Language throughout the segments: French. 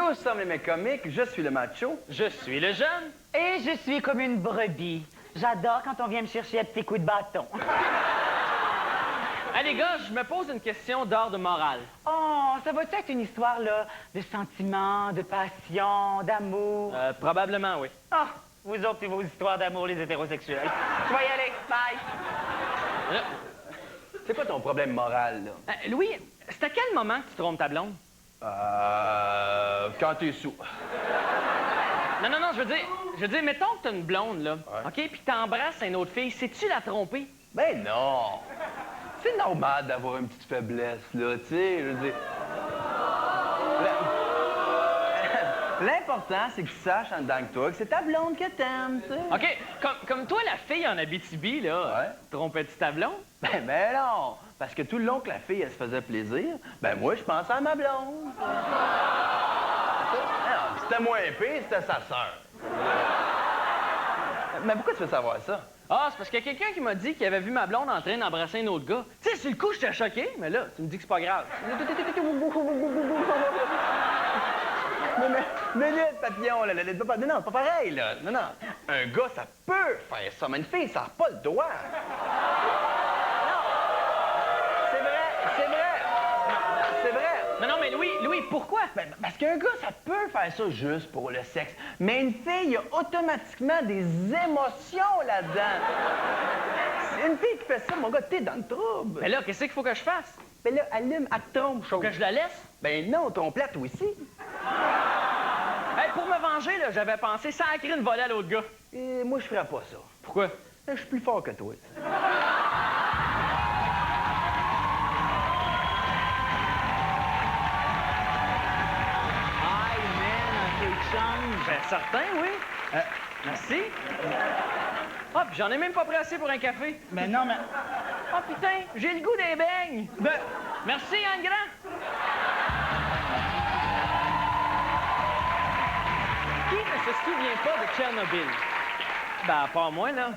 Nous sommes les mecs comiques, je suis le macho. Je suis le jeune. Et je suis comme une brebis. J'adore quand on vient me chercher un petit coup de bâton. Ah, les gars, je me pose une question d'ordre moral. Oh, ça va être une histoire, là, de sentiments, de passion, d'amour? Probablement, oui. Ah, vous autres et vos histoires d'amour, les hétérosexuels. Je vais y aller. Bye. C'est quoi ton problème moral, là? Louis, c'est à quel moment que tu trompes ta blonde? Quand t'es sous. Non, je veux dire, mettons que t'as une blonde, là, Ouais. OK, puis t'embrasses une autre fille, sais-tu la tromper? Ben non! C'est normal d'avoir une petite faiblesse, là, tu sais, je veux dire... L'important, c'est que tu saches en dedans de toi que c'est ta blonde que t'aimes, tu sais. OK, comme toi, la fille en Abitibi, là, Ouais. trompais-tu ta blonde? Ben non! Parce que tout le long que la fille, elle se faisait plaisir, ben moi, je pensais à ma blonde. Non, c'était moins épais, c'était sa sœur. Mais pourquoi tu veux savoir ça? Ah, c'est parce qu'il y a quelqu'un qui m'a dit qu'il avait vu ma blonde en train d'embrasser un autre gars. Tu sais, sur le coup, j'étais choqué, mais là, tu me dis que c'est pas grave. Minute, papillon, là, non, c'est pas pareil, là. Non. Un gars, ça peut faire ça, mais une fille, ça n'a pas le droit. Non. C'est vrai. Non, mais Louis, pourquoi? Ben, parce qu'un gars, ça peut faire ça juste pour le sexe. Mais une fille, il y a automatiquement des émotions là-dedans. C'est une fille qui fait ça, mon gars, t'es dans le trouble. Mais là, qu'est-ce qu'il faut que je fasse? Ben là, allume, elle te trompe, Faut que je la laisse? Ben non, trompe-la, toi aussi. Hey, pour me venger, là, j'avais pensé sacrer une volée à l'autre gars. Et moi, je ferais pas ça. Pourquoi? Je suis plus fort que toi. Aïe, man, un peu de change. Ben, certain, oui. Merci. Ah, puis j'en ai même pas pris assez pour un café. Mais non, mais... Ah, putain, j'ai le goût des beignes. Ben... Merci, Anne Grand. Qui ne se souvient pas de Tchernobyl? Ben, à part moi, là.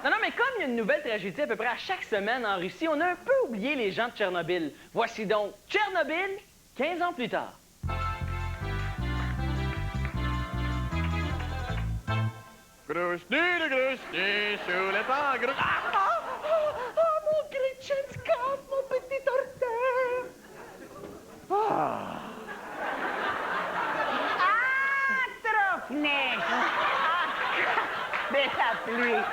Non, mais comme il y a une nouvelle tragédie à peu près à chaque semaine en Russie, on a un peu oublié les gens de Tchernobyl. Voici donc Tchernobyl, 15 ans plus tard. Grusny, sur les temps, mon Gretchenskov, mon petit orteil! Ah, Trofnech! Mais la pluie!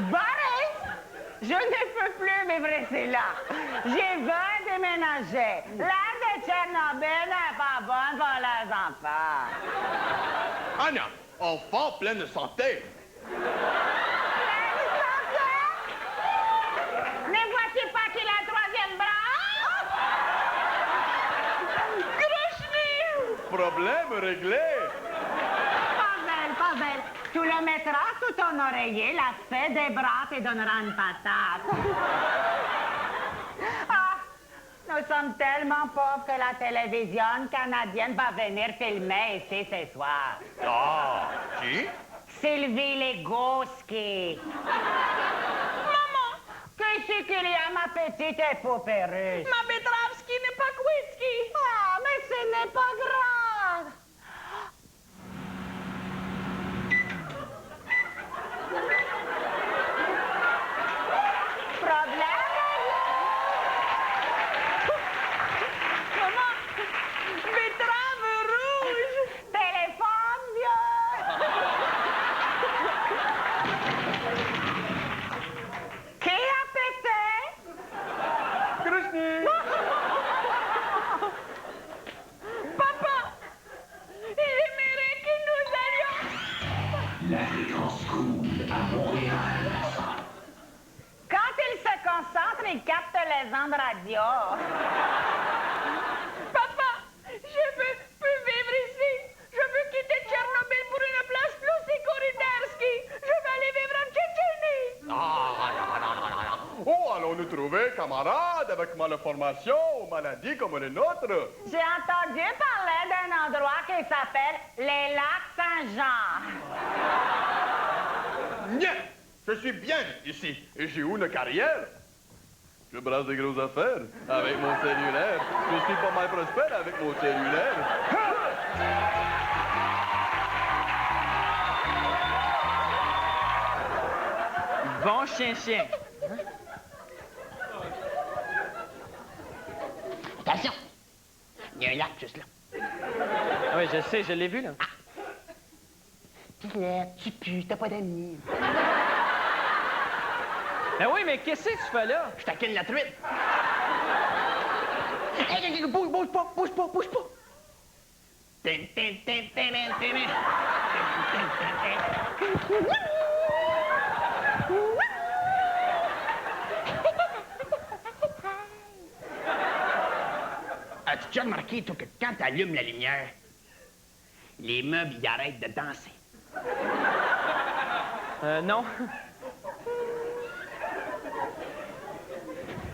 Boris! Je ne peux plus vivre là. J'ai 20 déménagé. L'air de Tchernobyl n'est pas bonne pour les enfants. Anya, enfant plein de santé. Ne vois-tu pas qu'il a un troisième bras? Grishny! Problème réglé. Pas belle. Tu le mettras sous ton oreiller, l'aspect des bras te donnera une patate. Ah, nous sommes tellement pauvres que la télévision canadienne va venir filmer ici ce soir. Ah, qui? Sylvie Legoski. Maman, qu'est-ce qu'il y a, ma petite poupée russe? Ma Petrovski n'est pas Kwitski. Ah, mais ce n'est pas grave. Problème? Maman, betterave rouge. Téléphone, vieux. Qui a pété? Grusny! Papa, il aimerait que nous allions... La fréquence coule à Montréal. Quand il se concentre, il capte les ondes radio. Papa, je veux plus vivre ici. Je veux quitter Tchernobyl pour une place plus sécuritaire. Je veux aller vivre en Tchétchénie. Oh, allons-nous trouver camarades avec malformation ou maladie comme les nôtres? J'ai entendu parler d'un endroit qui s'appelle les Lacs Saint-Jean. Bien, je suis bien ici et j'ai eu une carrière. Je brasse des grosses affaires avec mon cellulaire. Je suis pas mal prospère avec mon cellulaire. Bon chien-chien. Attention! Il y a un lac juste là. Ah oui, je sais, je l'ai vu, là. Là, tu pues, t'as pas d'amis. Ben oui, mais qu'est-ce que tu fais là? Je taquine la truite. Hey, bouge pas, bouge pas, bouge pas. Tin, tin, tin, tin, tin, tin, tin. As-tu déjà remarqué, toi, que quand tu allumes la lumière, les meubles, ils arrêtent de danser? Non.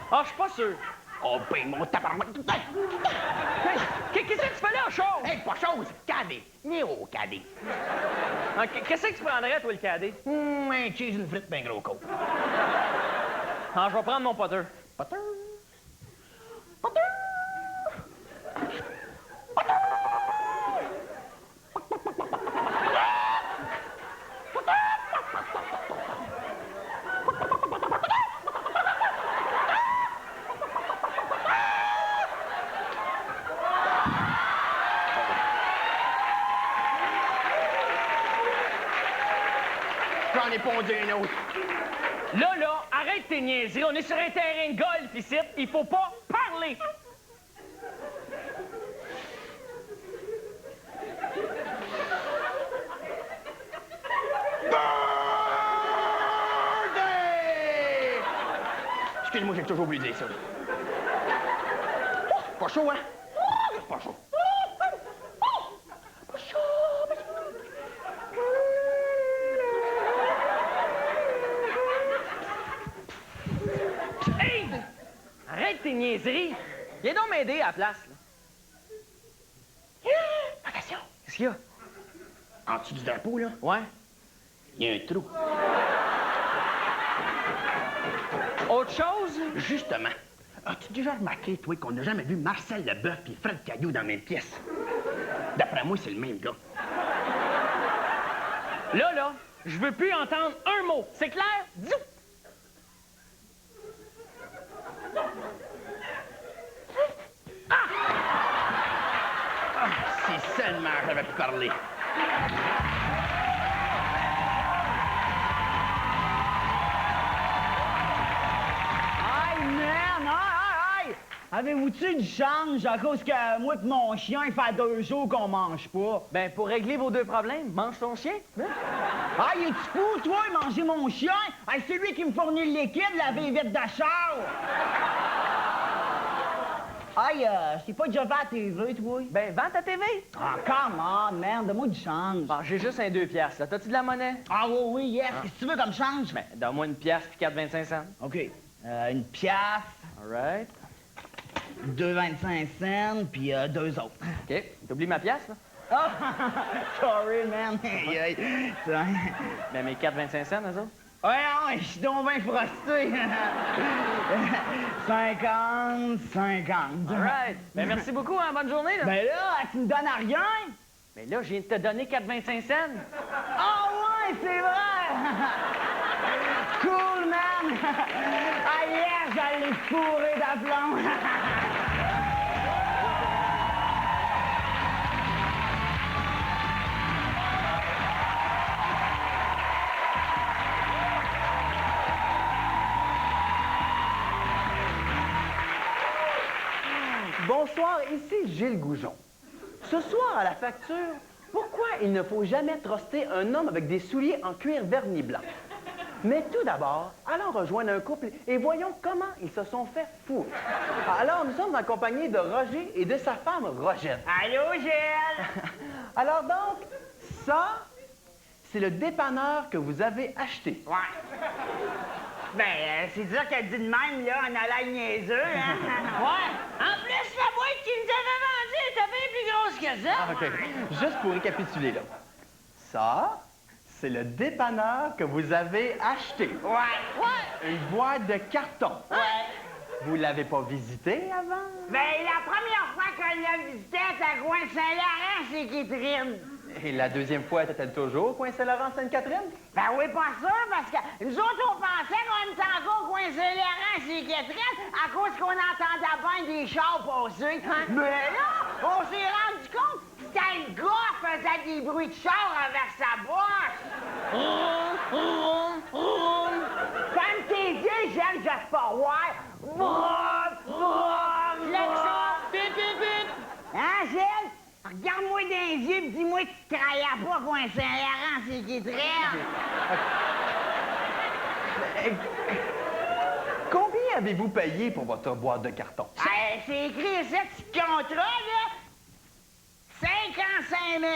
Ah, je suis pas sûr. Oh, ben, mon tabarouette. Hey, qu'est-ce que tu fais là, chose? Hey, pas chose, cadet. Néo cadet. Ah, qu'est-ce que tu prendrais, toi, le cadet? Un cheese, une frite, ben gros coke. Ah, je vais prendre mon potter. Potter. J'en ai pondu un autre. Là, arrête tes niaiseries. On est sur un terrain de golf ici. Il faut pas parler. Birthday! Excuse-moi, j'ai toujours oublié de dire ça. Pas chaud, hein? Pas chaud. Pas chaud. Hey! Arrête tes niaiseries. Viens donc m'aider à la place, là. Attention. Qu'est-ce qu'il y a? En dessous du drapeau, là, Ouais. il y a un trou. Autre chose? Justement, as-tu déjà remarqué, toi, qu'on n'a jamais vu Marcel Leboeuf et Fred Caillou dans la même pièce? D'après moi, c'est le même gars. Là, je veux plus entendre un mot. C'est clair? Zou! Si seulement j'avais pu parler. Aïe, man! Aïe! Avez-vous-tu du change à cause que moi et mon chien, il fait 2 jours qu'on mange pas? Ben, pour régler vos deux problèmes, mange ton chien. Hein? Aïe, es-tu fou, toi, manger mon chien? Aïe, c'est lui qui me fournit le liquide, la vite d'achat! Aïe, c'est pas déjà fait à la TV, toi? Ben, vends ta TV. Ah, come on, man, donne-moi du change. Bon, j'ai juste un 2 piastres, là. T'as-tu de la monnaie? Ah oui, yes, qu'est-ce que tu veux comme change? Ben, donne-moi une piastre puis 4,25 cents. OK, une piastre, All right. 2,25 cents, puis 2 autres. OK. T'oublies ma piastre, là? Ah, sorry, man. Aïe, aïe. Ben, mes 4,25 cents, eux autres. Ouais, non, je suis donc bien frosté. 50, 50. All right. Ben, merci beaucoup, hein. Bonne journée, là. Ben là, tu me donnes à rien? Ben là, je viens de te donner 4,25 cents. Ah ouais, c'est vrai! Cool, man! Ah yeah, j'allais fourrer d'aplomb! Bonsoir, ici Gilles Goujon. Ce soir, à la facture, pourquoi il ne faut jamais truster un homme avec des souliers en cuir vernis blanc? Mais tout d'abord, allons rejoindre un couple et voyons comment ils se sont fait fourrer. Alors, nous sommes en compagnie de Roger et de sa femme Rogette. Allô, Gilles? Alors donc, ça, c'est le dépanneur que vous avez acheté. Ouais. Ben, c'est sûr qu'elle dit de même, là, en allant niaiseux, hein? Ouais. En plus, la boîte qui nous avait vendue était bien plus grosse que ça. Ah, OK. Juste pour récapituler, là. Ça, c'est le dépanneur que vous avez acheté. Ouais. Ouais. Une boîte de carton. Ouais. Vous l'avez pas visité avant? Ben, la première fois qu'on l'a visité, c'était à Coin-Saint-Laurent, c'est Catherine. Et la deuxième fois, était-elle toujours au coin Saint-Laurent, Sainte-Catherine? Ben oui, pas sûr, parce que nous autres, on pensait qu'on était encore au Coin-Saint-Laurent, c'est Catherine, à cause qu'on entendait bien des chars passer. Mais là, on s'est rendu compte que c'était le gars qui faisait des bruits de char avec sa bosse. Ferme tes yeux, j'aime Jasper White. Vroom, vroom, vroom. Vite, vite, vite! Hein, Gilles? Regarde-moi dans les yeux et dis-moi que tu travaillais pas Coin Saint-Laurent, c'est qui traîne. Combien avez-vous payé pour votre boîte de carton? C'est écrit ici, ce contrat, là. 55 000.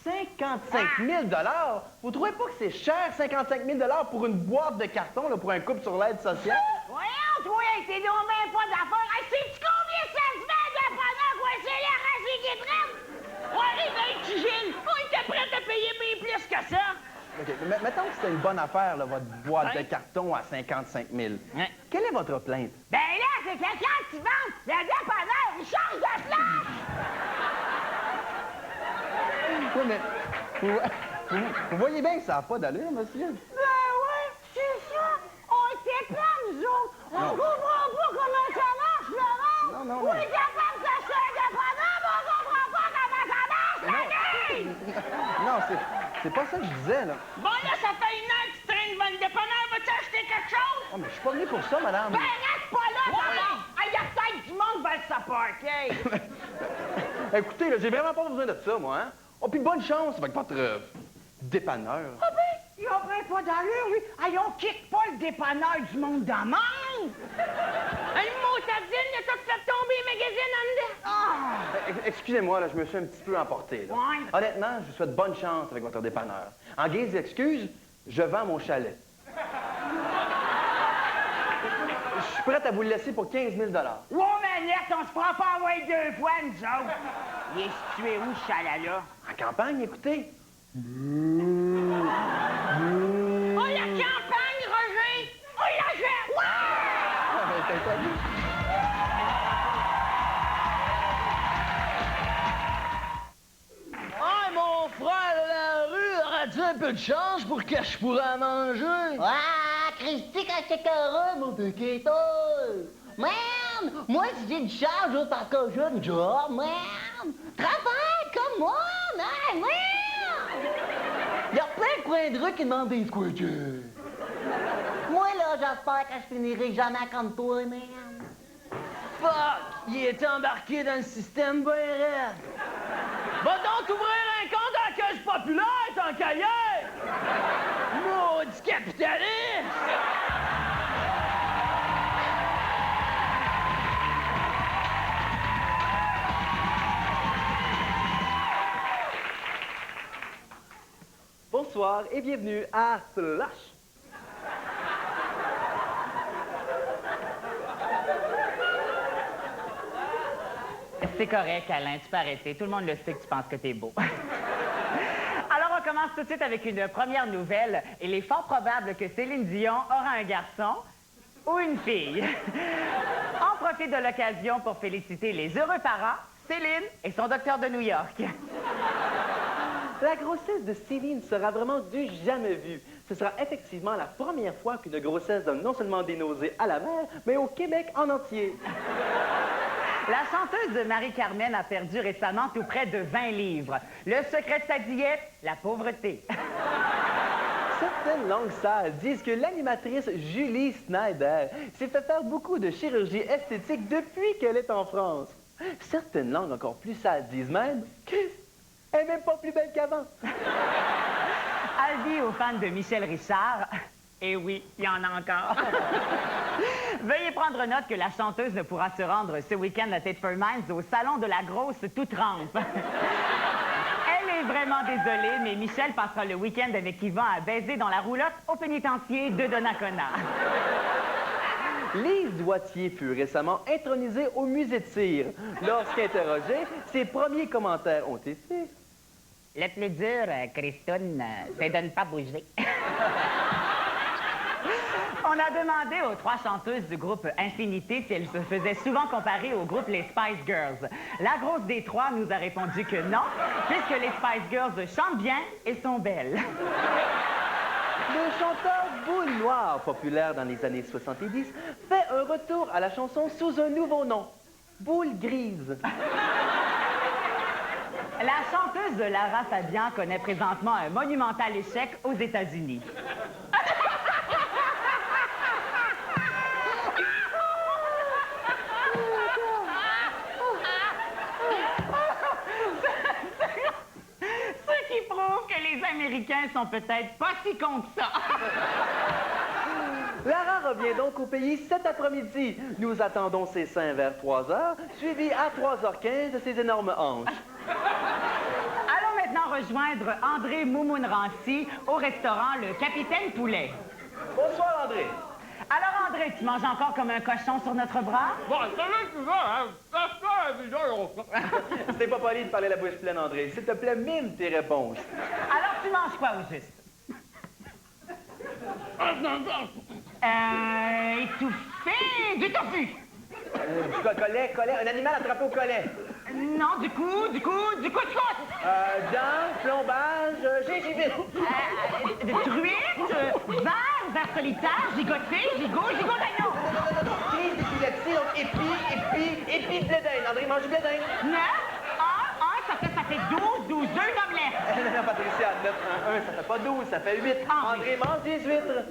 55 000 $? Vous trouvez pas que c'est cher, 55 000 $ pour une boîte de carton, là, pour un couple sur l'aide sociale? Voyons, toi, t'es donc même pas d'affaires. Hey, sais-tu combien ça se fait de pendant Coin Saint-Laurent, c'est qui traîne? Ouais, ben, tu Gilles, on était prêt à payer bien plus que ça. OK, mais mettons que c'était une bonne affaire, là, votre boîte de carton à 55 000. Ouais. Quelle est votre plainte? Ben là, c'est quelqu'un qui vend le dépanneur, il change de place. Oui, mais vous voyez bien que ça n'a pas d'allure, monsieur. Ben oui, c'est ça. On était prêts, nous autres. On comprend pas comment ça marche, Laurent. Non, non, On non. est capable d'acheter un dépanneur, mais on comprend pas comment ça marche, la vie. Non, c'est pas ça que je disais, là. Bon, là, ça fait une heure que tu traînes devant le dépanneur. Vas-tu acheter quelque chose? Oh, mais je suis pas venu pour ça, madame. Ben, reste pas là, Laurent. Il y a peut-être du monde qui va se parker. Écoutez, là, j'ai vraiment pas besoin de ça, moi, hein. Oh, puis bonne chance avec votre dépanneur. Ah ben, il a bien pas d'allure, lui. Hey, on quitte pas le dépanneur du monde d'amende. Hey, motadine, il a tout fait tomber les magazines en dedans! Ah! Excusez-moi, là, je me suis un petit peu emporté, là. Ouais. Honnêtement, je vous souhaite bonne chance avec votre dépanneur. En guise d'excuse, je vends mon chalet. Je suis prête à vous le laisser pour 15 000 $. Ouais, Manette, on se fera pas envoyer deux fois, nous autres. Il est situé où, ce chalet-là? En campagne, écoutez. Oh, la campagne, Roger! Oh, il achète! Ah, mon frère de la rue, aurais-tu un peu de chance pour que je pourrais manger? Ah, Christy, quand j'étais heureux, mon petit Man, moi, si j'ai du charge, parce que j'ai un job, man. Travaille comme moi, man. Il y a plein de coins de rue qui demandent des squatters. Moi, là, j'espère que je finirai jamais comme toi, man. Fuck! Il est embarqué dans le système bien raide. Va donc t'ouvrir un compte à la Caisse populaire, tant qu'à y être! Maudit capitaliste! Bonsoir et bienvenue à Slush. C'est correct, Alain, tu peux arrêter. Tout le monde le sait que tu penses que t'es beau. Alors, on commence tout de suite avec une première nouvelle. Il est fort probable que Céline Dion aura un garçon ou une fille. On profite de l'occasion pour féliciter les heureux parents, Céline et son docteur de New York. La grossesse de Céline sera vraiment du jamais vu. Ce sera effectivement la première fois qu'une grossesse donne non seulement des nausées à la mère, mais au Québec en entier. La chanteuse Marie-Carmen a perdu récemment tout près de 20 livres. Le secret de sa diète, la pauvreté. Certaines langues sales disent que l'animatrice Julie Snyder s'est fait faire beaucoup de chirurgie esthétique depuis qu'elle est en France. Certaines langues encore plus sales disent même « Chris, elle n'est même pas plus belle qu'avant ». Albi aux fans de Michel Richard. Et oui, il y en a encore. Veuillez prendre note que la chanteuse ne pourra se rendre ce week-end à Thetford Mines au salon de la grosse toute rampe. Elle est vraiment désolée, mais Michel passera le week-end avec Yvan à baiser dans la roulotte au pénitencier de Donnacona. Lise Doitier fut récemment intronisée au musée de cire. Lorsqu'interrogée, ses premiers commentaires ont été... Le plus dur, Christine, c'est de ne pas bouger. On a demandé aux 3 chanteuses du groupe Infinité si elles se faisaient souvent comparer au groupe les Spice Girls. La grosse des 3 nous a répondu que non, puisque les Spice Girls chantent bien et sont belles. Le chanteur Boule Noire, populaire dans les années 70, fait un retour à la chanson sous un nouveau nom, Boule Grise. La chanteuse Lara Fabian connaît présentement un monumental échec aux États-Unis. Ce qui prouve que les Américains sont peut-être pas si cons que ça. Lara revient donc au pays cet après-midi. Nous attendons ses seins vers 3 heures, suivi à 3h15 de ses énormes hanches. Allons maintenant rejoindre André Moumoun-Rancy au restaurant Le Capitaine Poulet. Bonsoir, André. Alors, André, tu manges encore comme un cochon sur notre bras? Bon, c'est là que tu vas, hein? C'était pas poli de parler la bouche pleine, André. S'il te plaît, mime tes réponses. Alors, tu manges quoi au juste? Étouffé, du tofu. Collet, un animal attrapé au collet. Non, du couscous. Dents, plombage, gingivite. Truite, verre solitaire, gigoté, gigot d'agneau. Crise d'épilepsie, donc épi de blé d'Inde. André, mange du blé d'Inde. 9, 1, ça fait 12, 2 omelettes. Non, Patricia, 9, 1, 1, ça fait pas 12, ça fait 8. André, mange des huîtres.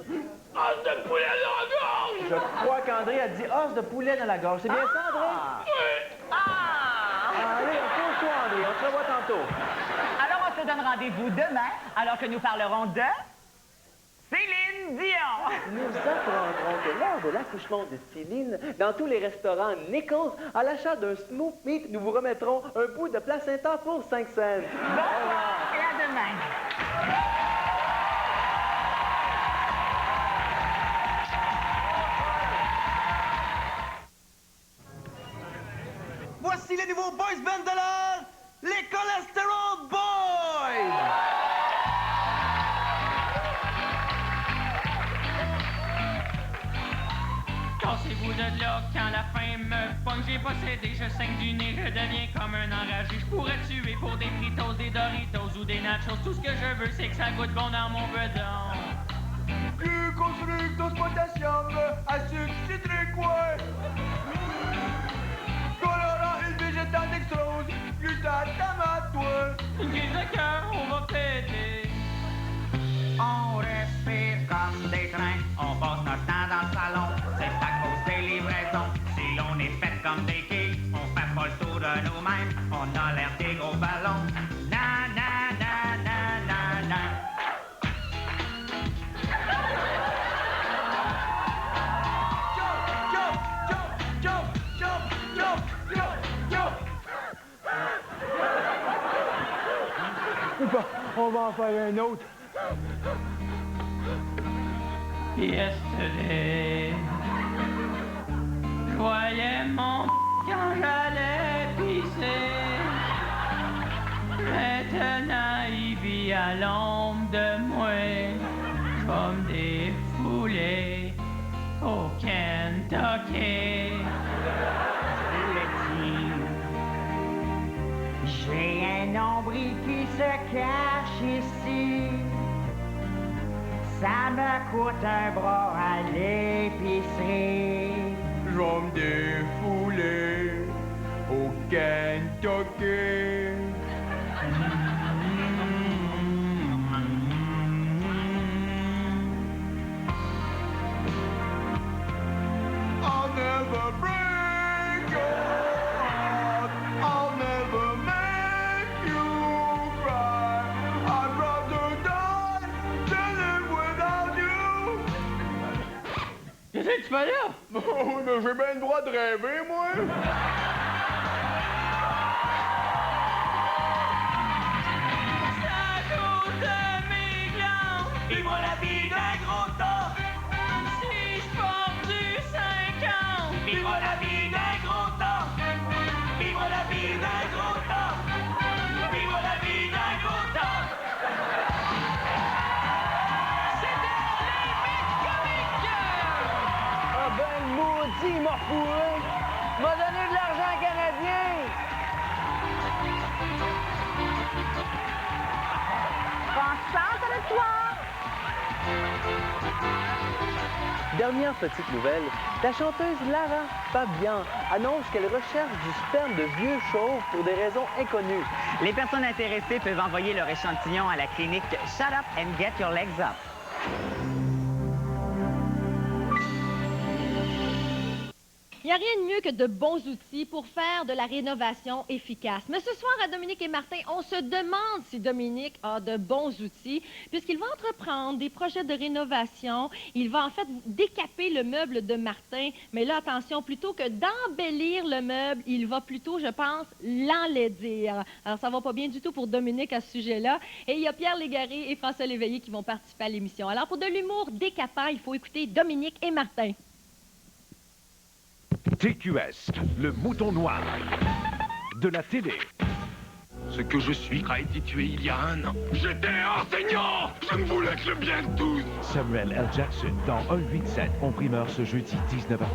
Os de poulet dans la gorge! Je crois qu'André a dit os de poulet dans la gorge. C'est bien ça, André? Allez, repose-toi, André. On se revoit tantôt. Alors, on se donne rendez-vous demain, alors que nous parlerons de Céline Dion. Nous apprendrons que lors de l'accouchement de Céline, dans tous les restaurants Nichols, à l'achat d'un smoked meat, nous vous remettrons un bout de placenta pour 5 cents. Bonsoir et à demain. Voici les nouveaux boys band de l'heure, les Cholesterol Boys! Cassez-vous de là quand la faim me pogne. J'ai pas cédé, je saigne du nez, je deviens comme un enragé. Je pourrais tuer pour des fritos, des Doritos ou des nachos. Tout ce que je veux, c'est que ça goûte bon dans mon bedon. Glucose, fructose, potassium, acide citrique, ouais! Colorant, huile végétale, dextrose, glutate, tomate, ouais! Une crise de cœur, on va péter. On respire comme des trains, on passe notre temps dans le salon. C'est à cause des livraisons. Si l'on est fait comme des quilles, on fait pas le tour de nous-mêmes. On a l'air des gros ballons. Na na na na na na. On va en faire un autre. Yesterday, je voyais mon quand j'allais pisser. Maintenant, il vit à l'ombre de moi. Je vais me défouler au Kentucky. J'ai un nombril qui se cache ici. Ça me coûte un bras à l'épicerie. Je vais me défouler au Kentucky. I'll never break your heart. I'll never make you cry. I'd rather die than live without you. Qu'est-ce que tu fais là? Oh, mais j'ai bien le droit de rêver, moi. À cause de mes glandes, Vivre la vie d'un gros tas! si je porte du 50, Vivre la vie d'un gros tas! Vivre la vie d'un gros tas! Vivre la vie d'un gros tas! c'était les bêtes comiques! m'a refourré. M'a donné de l'argent canadien. Concentre-toi! Dernière petite nouvelle, la chanteuse Lara Fabian annonce qu'elle recherche du sperme de vieux chauves pour des raisons inconnues. Les personnes intéressées peuvent envoyer leur échantillon à la clinique Shut Up and Get Your Legs Up. Il n'y a rien de mieux que de bons outils pour faire de la rénovation efficace. Mais ce soir, à Dominique et Martin, on se demande si Dominique a de bons outils, puisqu'il va entreprendre des projets de rénovation. Il va en fait décaper le meuble de Martin. Mais là, attention, plutôt que d'embellir le meuble, il va plutôt, je pense, l'enlaidir. Alors, ça va pas bien du tout pour Dominique à ce sujet-là. Et il y a Pierre Légaré et François Léveillé qui vont participer à l'émission. Alors, pour de l'humour décapant, il faut écouter Dominique et Martin. TQS, le mouton noir de la télé. Ce que je suis a été tué il y a 1 an. J'étais enseignant! Je ne voulais que le bien de tous! Samuel L. Jackson dans 187 en primeur ce jeudi 19h30.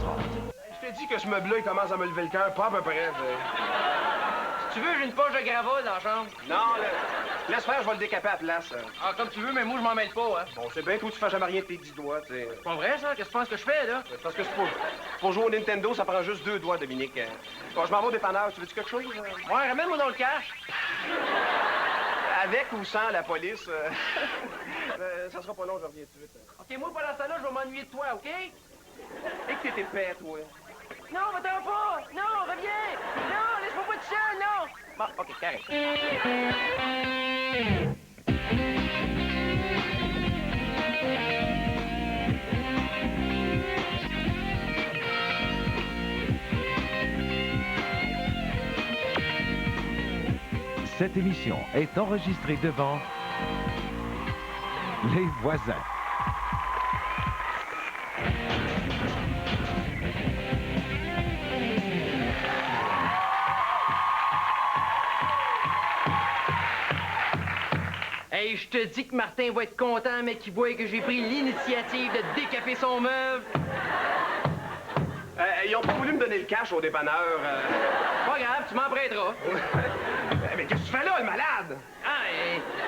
Je te dis que ce meuble-là, il commence à me lever le cœur, pas à peu près. Si tu veux, j'ai une poche de gravats dans la chambre. Non, laisse faire, je vais le décaper à la place. Ah, comme tu veux, mais moi, je m'en mêle pas, hein. Bon, c'est bien, toi, tu fais jamais rien de tes 10 doigts, tu sais. C'est pas vrai, ça? Qu'est-ce que tu penses que je fais, là? C'est parce que pour jouer au Nintendo, ça prend juste 2 doigts, Dominique. Bon, je m'en vais au dépanneur. Tu veux-tu quelque chose? Ouais, ramène-moi dans le cash. Avec ou sans la police? Ça sera pas long, je reviens tout de suite. OK, moi, pendant ce temps-là, je vais m'ennuyer de toi, OK? Et que t'es épais, toi. Non, va-t'en pas! Non, reviens! Non, laisse-moi pas tout seul, non! Bon, OK, carré. Cette émission est enregistrée devant les voisins. Hey, je te dis que Martin va être content, mais qu'il voit que j'ai pris l'initiative de décaper son meuble. Ils ont pas voulu me donner le cash au dépanneur. Pas grave, tu m'en prêteras. Mais qu'est-ce que tu fais là, le malade? Ah,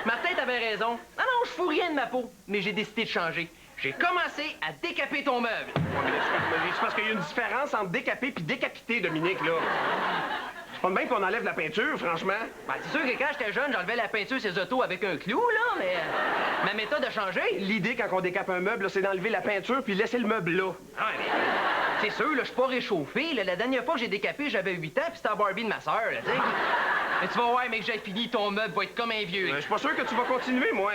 Martin, t'avais raison. Non, je fous rien de ma peau, mais j'ai décidé de changer. J'ai commencé à décaper ton meuble. Ouais, mais c'est parce qu'il y a une différence entre décaper puis décapiter, Dominique, là. C'est pas de même qu'on enlève la peinture, franchement. Ben, c'est sûr que quand j'étais jeune, j'enlevais la peinture sur ses autos avec un clou, là, mais ma méthode a changé. L'idée, quand on décape un meuble, là, c'est d'enlever la peinture puis laisser le meuble là. Ah, mais c'est sûr, là, je suis pas réchauffé. Là. La dernière fois que j'ai décapé, j'avais 8 ans, puis c'était à Barbie de ma sœur, là, tu sais. Mais tu vas voir, mec, j'ai fini, ton meuble va être comme un vieux. Je suis pas sûr que tu vas continuer, moi.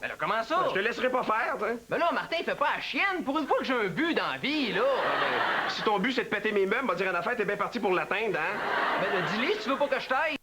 Ben là, comment ça? Je te laisserai pas faire, tu sais. Ben là, Martin, il fait pas la chienne. Pour une fois que j'ai un but dans la vie, là. Si ton but, c'est de péter mes meubles, va dire en affaire, t'es bien parti pour l'atteindre, hein? Ben là, dis-lui si tu veux pas que je t'aille.